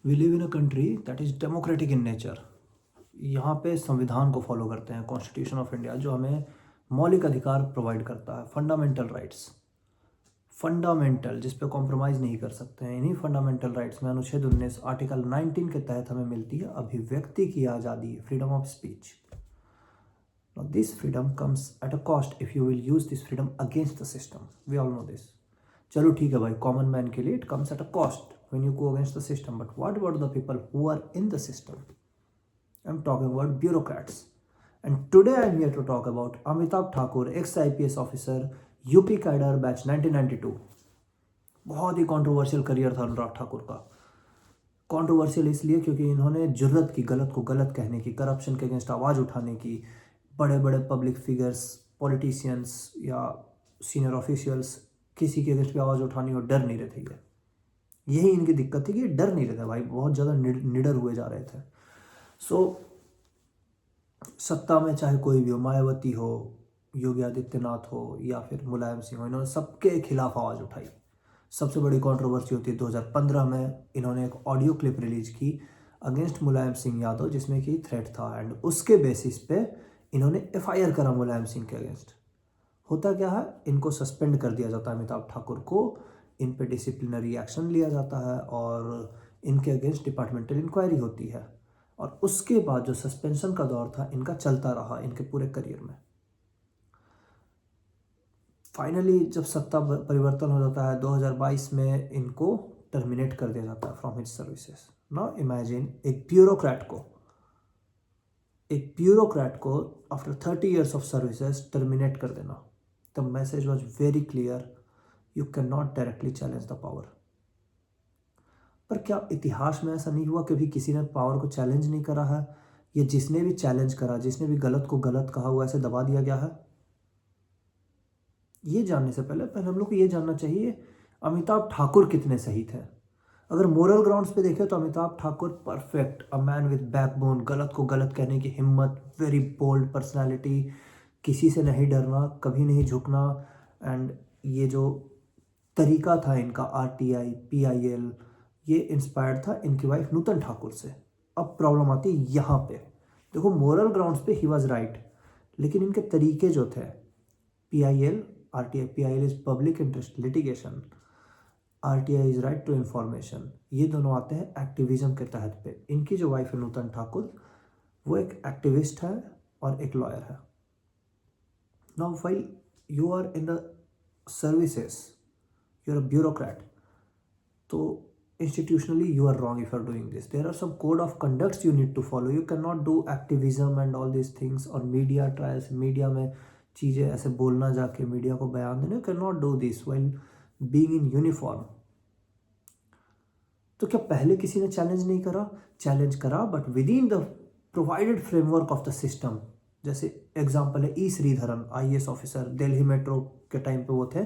We live in a country that is democratic in nature. यहाँ पे संविधान को फॉलो करते हैं, कॉन्स्टिट्यूशन ऑफ इंडिया, जो हमें मौलिक अधिकार प्रोवाइड करता है, फंडामेंटल राइट्स, फंडामेंटल, जिस पे कॉम्प्रोमाइज़ नहीं कर सकते हैं। इन्हीं फंडामेंटल राइट्स में अनुच्छेद 19 आर्टिकल 19 के तहत हमें मिलती है अभिव्यक्ति की आज़ादी, freedom of speech. Now, this freedom comes at a cost if you will use this freedom against the system. We all know this. चलो ठीक है भाई, कॉमन मैन के लिए it comes at a cost when you go against the system. But what about the people who are in the system? I'm talking about bureaucrats. And today I'm here to talk about Amitabh Thakur, ex-IPS officer, UP cadre batch 1992। बहुत ही controversial career था अनुराग ठाकुर का। Controversial इसलिए क्योंकि इन्होंने जुर्रत की गलत को गलत कहने की, करप्शन के अगेंस्ट आवाज़ उठाने की, बड़े बड़े पब्लिक फिगर्स, पॉलिटिशियंस या सीनियर ऑफिशियल्स, किसी के अगेंस्ट भी आवाज़ उठानी हो, डर नहीं रहे थे ये। यही इनकी दिक्कत थी कि डर नहीं रहे थे भाई, बहुत ज़्यादा निडर हुए जा रहे थे। सो सत्ता में चाहे कोई भी हो, मायावती हो, योगी आदित्यनाथ हो या फिर मुलायम सिंह हो, इन्होंने सबके खिलाफ आवाज़ उठाई। सबसे बड़ी कंट्रोवर्सी होती है 2015 में इन्होंने एक ऑडियो क्लिप रिलीज की अगेंस्ट मुलायम सिंह यादव, जिसमें कि थ्रेट था, एंड उसके बेसिस पे इन्होंने एफआईआर करा मुलायम सिंह के अगेंस्ट। होता क्या है, इनको सस्पेंड कर दिया जाता है, अमिताभ ठाकुर को, इन पे डिसिप्लिनरी एक्शन लिया जाता है और इनके अगेंस्ट डिपार्टमेंटल इंक्वायरी होती है। और उसके बाद जो सस्पेंशन का दौर था इनका चलता रहा इनके पूरे करियर में। फाइनली जब सत्ता परिवर्तन हो जाता है 2022 में, इनको टर्मिनेट कर दिया जाता है from his services. Now imagine एक ब्यूरोक्रेट को after 30 years of services terminate कर देना। The message was very clear, you can not directly challenge the power. पर क्या इतिहास में ऐसा नहीं हुआ कभी किसी ने पावर को चैलेंज नहीं करा है, या जिसने भी चैलेंज करा, जिसने भी गलत को गलत कहा, वो ऐसे दबा दिया गया है? ये जानने से पहले हम लोग को ये जानना चाहिए अमिताभ ठाकुर कितने सही थे। अगर मोरल ग्राउंड्स पे देखें तो Amitabh Thakur perfect, a man with backbone, गलत को गलत कहने की हिम्मत, वेरी बोल्ड पर्सनालिटी, किसी से नहीं डरना, कभी नहीं झुकना। एंड ये जो तरीका था इनका, आरटीआई, पीआईएल, ये इंस्पायर्ड था इनकी वाइफ नूतन ठाकुर से। अब प्रॉब्लम आती है यहाँ पे। देखो, मोरल ग्राउंड्स पे ही वॉज राइट, लेकिन इनके तरीके जो थे, PIL, RTI, PIL is public interest litigation, RTI is right to information, ये दोनों आते हैं एक्टिविज्म के तहत पे। इनकी जो वाइफ है नूतन ठाकुर, वो एक एक्टिविस्ट है और एक लॉयर है। Now while you are in the services, you are a bureaucrat, तो institutionally you are wrong if you are doing this. There are some code of conducts you need to follow. You cannot do activism and all these things, और media trials, media में चीज़ें ऐसे बोलना, जाके media को बयान देना, you cannot do this while being in uniform. तो क्या पहले किसी ने चैलेंज नहीं करा? चैलेंज करा, but within the provided framework of the system. जैसे एग्जाम्पल है E Sreedharan, IAS officer, Delhi metro के टाइम पे वो थे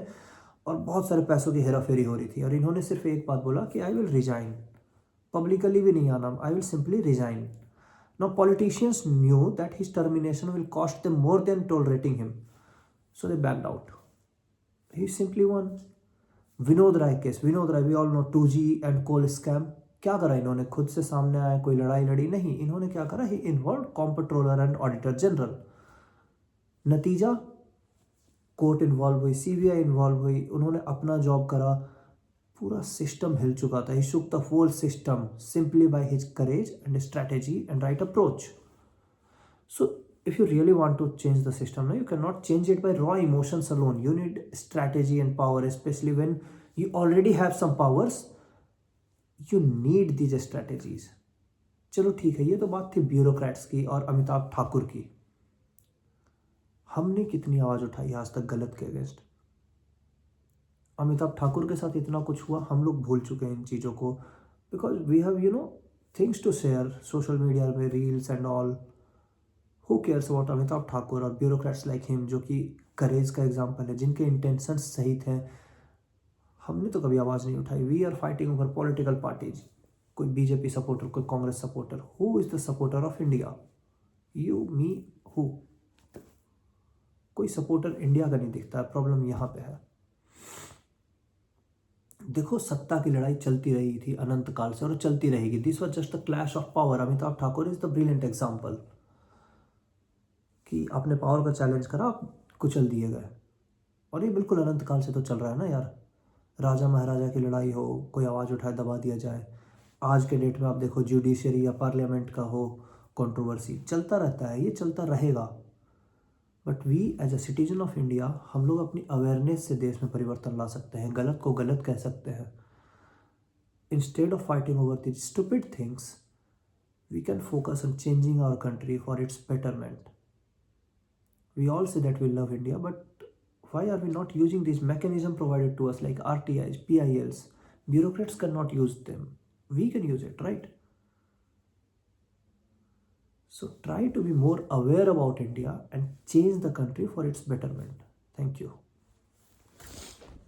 और बहुत सारे पैसों की हेराफेरी हो रही थी, और इन्होंने सिर्फ एक बात बोला कि आई विल रिजाइन, पब्लिकली भी नहीं आना, I will simply resign. Now politicians knew that his termination will cost them more than tolerating him, so they backed out. He simply won. Vinod Rai case, Vinod Rai, we all know, 2G and coal scam. क्या करा इन्होंने? खुद से सामने आया, कोई लड़ाई लड़ी नहीं, इन्होंने क्या करा, he involved comptroller and auditor general. नतीजा, कोर्ट इन्वॉल्व हुई, सीबीआई इन्वॉल्व हुई, उन्होंने अपना जॉब करा, पूरा सिस्टम हिल चुका था। He shook the whole system simply by his courage and strategy and right approach. So if you really want to change the system, no, you cannot change it by raw emotions alone. You need strategy and power, especially when you already have some powers. You need these strategies. चलो ठीक है, ये तो बात थी bureaucrats की और अमिताभ ठाकुर की। हमने कितनी आवाज़ उठाई आज तक गलत के अगेंस्ट? अमिताभ ठाकुर के साथ इतना कुछ हुआ, हम लोग भूल चुके हैं इन चीज़ों को, because we have things to share social media में, reels and all. Who cares about Amitabh Thakur और ब्यूरोक्रेट्स लाइक हिम, जो कि करेज का एग्जाम्पल है, जिनके इंटेंशंस सही थे। हमने तो कभी आवाज़ नहीं उठाई। We are fighting over political parties, कोई बीजेपी सपोर्टर, कोई Congress supporter. Who is the supporter of India? You, me, who? कोई सपोर्टर इंडिया का नहीं दिखता है। प्रॉब्लम यहाँ पे है। देखो सत्ता की लड़ाई चलती रही थी अनंत काल से और चलती रहेगी. This was just the clash of power. Amitabh Thakur is the brilliant example कि आपने पावर का चैलेंज करा, आप कुचल दिए गए. और ये बिल्कुल अनंत काल से तो चल रहा है ना यार. राजा महाराजा की लड़ाई हो, कोई आवाज़ उठाए दबा दिया जाए. आज के डेट में आप देखो जुडिशरी या पार्लियामेंट का हो कंट्रोवर्सी, चलता रहता है, ये चलता रहेगा. But we as a citizen of India, हम लोग अपनी अवेयरनेस से देश में परिवर्तन ला सकते हैं, गलत को गलत कह सकते हैं. Instead of fighting over the stupid things, we can focus on changing our country for its betterment. We all say that we love India, but why are we not using these mechanisms provided to us like RTIs, PILs? Bureaucrats cannot use them. We can use it, right? So try to be more aware about India and change the country for its betterment. Thank you.